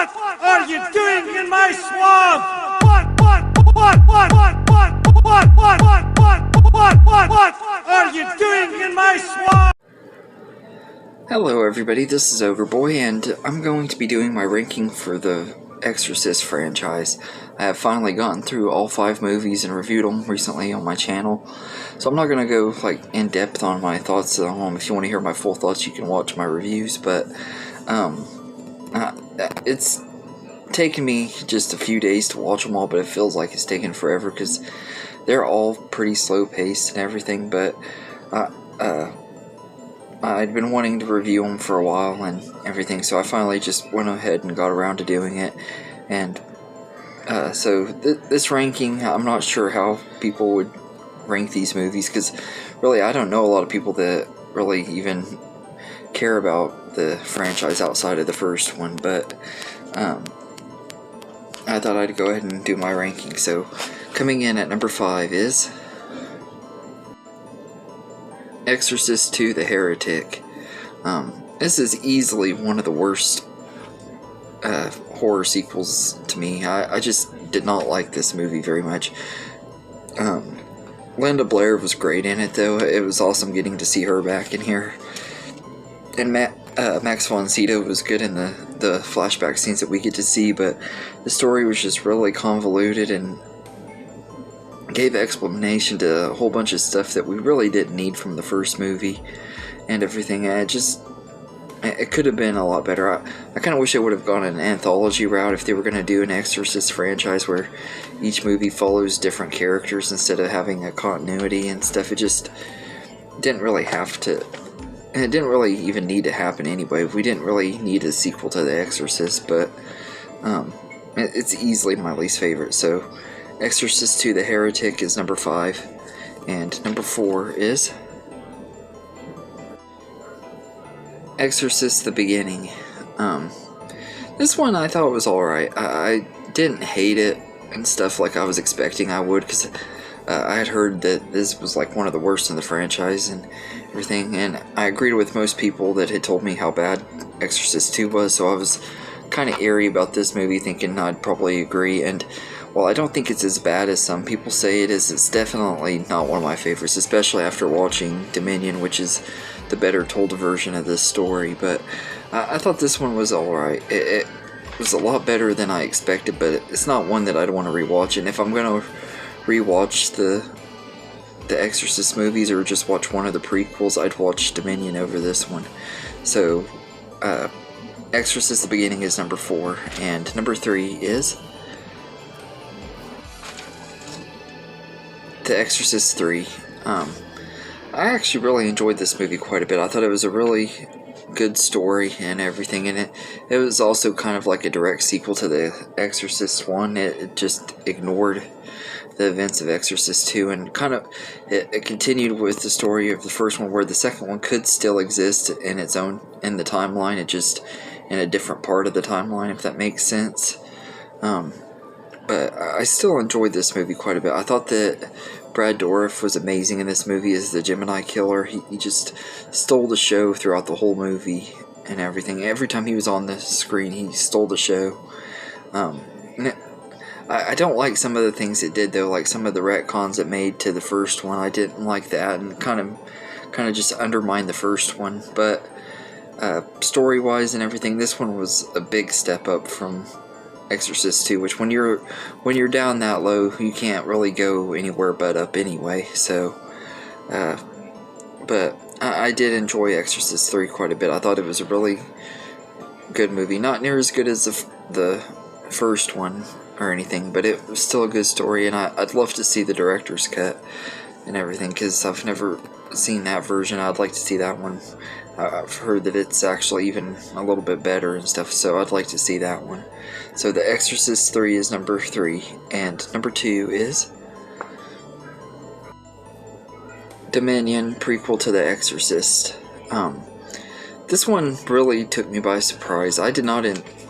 What are you doing in my swamp? What are you doing in my swamp? Hello everybody, this is Overboy, and I'm going to be doing my ranking for the Exorcist franchise. I have finally gotten through all 5 movies and reviewed them recently on my channel, so I'm not going to go in depth on my thoughts at home. If you want to hear my full thoughts, you can watch my reviews, but it's taken me just a few days to watch them all, but it feels like it's taken forever because they're all pretty slow paced and everything. But I'd been wanting to review them for a while and everything, so I finally just went ahead and got around to doing it. And so this ranking, I'm not sure how people would rank these movies, because really I don't know a lot of people that really even care about the franchise outside of the first one, but I thought I'd go ahead and do my ranking. So coming in at number 5 is Exorcist II: The Heretic. This is easily one of the worst horror sequels to me. I just did not like this movie very much. Linda Blair was great in it, though. It was awesome getting to see her back in here. And Max von Sydow was good in the flashback scenes that we get to see, but the story was just really convoluted and gave explanation to a whole bunch of stuff that we really didn't need from the first movie and everything. It could have been a lot better. I kind of wish I would have gone an anthology route if they were going to do an Exorcist franchise where each movie follows different characters instead of having a continuity and stuff. It just didn't really have to, and it didn't really even need to happen anyway. We didn't really need a sequel to The Exorcist, but it's easily my least favorite. So Exorcist II: The Heretic is number 5, and number 4 is Exorcist: The Beginning. This one I thought was alright. I didn't hate it and stuff like I was expecting I would, because I had heard that this was like one of the worst in the franchise and everything, and I agreed with most people that had told me how bad Exorcist 2 was, so I was kind of eerie about this movie, thinking I'd probably agree. And while I don't think it's as bad as some people say it is, it's definitely not one of my favorites, especially after watching Dominion, which is the better told version of this story. But I thought this one was alright. It was a lot better than I expected, but it's not one that I'd want to rewatch. And if I'm going to rewatch the Exorcist movies or just watch one of the prequels, I'd watch Dominion over this one. So Exorcist: The Beginning is number 4, and number 3 is The Exorcist 3. I actually really enjoyed this movie quite a bit. I thought it was a really good story and everything, and it was also kind of like a direct sequel to The Exorcist 1. It just ignored the events of Exorcist 2 and kind of it continued with the story of the first one, where the second one could still exist in its own in the timeline, it just in a different part of the timeline, if that makes sense. But I still enjoyed this movie quite a bit. I thought that Brad Dourif was amazing in this movie as the Gemini Killer. He just stole the show throughout the whole movie and everything. Every time he was on the screen, he stole the show. I don't like some of the things it did, though, like some of the retcons it made to the first one. I didn't like that, and kind of just undermined the first one. But story-wise and everything, this one was a big step up from Exorcist 2, which when you're down that low, you can't really go anywhere but up anyway. So, but I did enjoy Exorcist 3 quite a bit. I thought it was a really good movie. Not near as good as the first one or anything, but it was still a good story, and I'd love to see the director's cut and everything, because I've never seen that version. I'd like to see that one. I've heard that it's actually even a little bit better and stuff, so I'd like to see that one. So The Exorcist 3 is number 3, and number 2 is Dominion, prequel to The Exorcist. This one really took me by surprise. I did not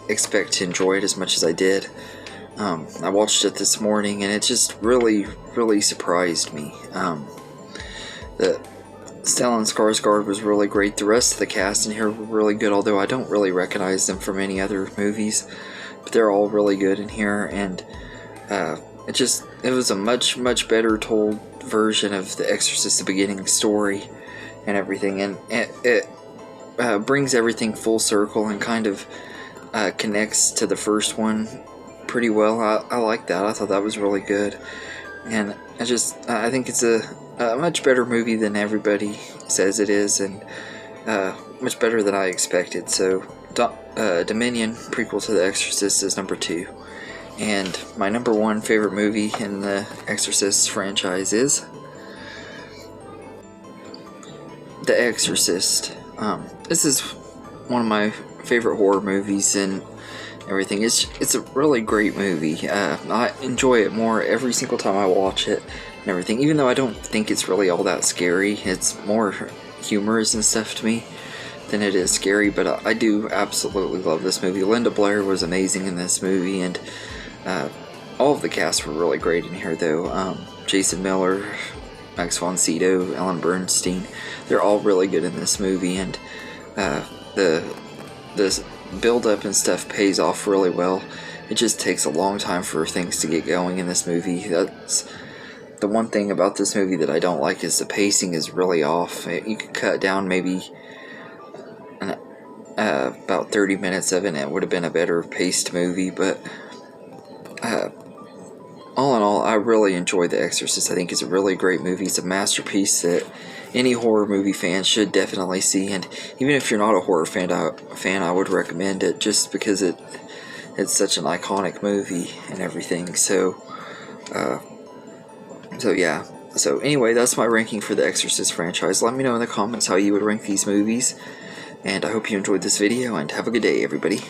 expect to enjoy it as much as I did. I watched it this morning, and it just really, really surprised me. Stellan Skarsgård was really great. The rest of the cast in here were really good, although I don't really recognize them from any other movies. but they're all really good in here, and it was a much better told version of the Exorcist, the beginning story and everything, and it brings everything full circle and kind of connects to the first one pretty well. I like that. I thought that was really good, and I think it's a much better movie than everybody says it is, and much better than I expected. So Dominion, prequel to The Exorcist, is number 2. And my number 1 favorite movie in the Exorcist franchise is The Exorcist. This is one of my favorite horror movies and everything. It's a really great movie. I enjoy it more every single time I watch it and everything, even though I don't think it's really all that scary. It's more humorous and stuff to me than it is scary, but I do absolutely love this movie. Linda Blair was amazing in this movie, and all of the cast were really great in here, though. Jason Miller, Max von Sydow, Ellen Bernstein, they're all really good in this movie, and the build-up and stuff pays off really well. It just takes a long time for things to get going in this movie. That's the one thing about this movie that I don't like, is the pacing is really off. You could cut down maybe about 30 minutes of it, and it would have been a better paced movie, but all in all, I really enjoy The Exorcist. I think it's a really great movie. It's a masterpiece that any horror movie fan should definitely see, and even if you're not a horror fan, I would recommend it, just because it's such an iconic movie and everything. So yeah. So anyway, that's my ranking for the Exorcist franchise. Let me know in the comments how you would rank these movies, and I hope you enjoyed this video, and have a good day, everybody.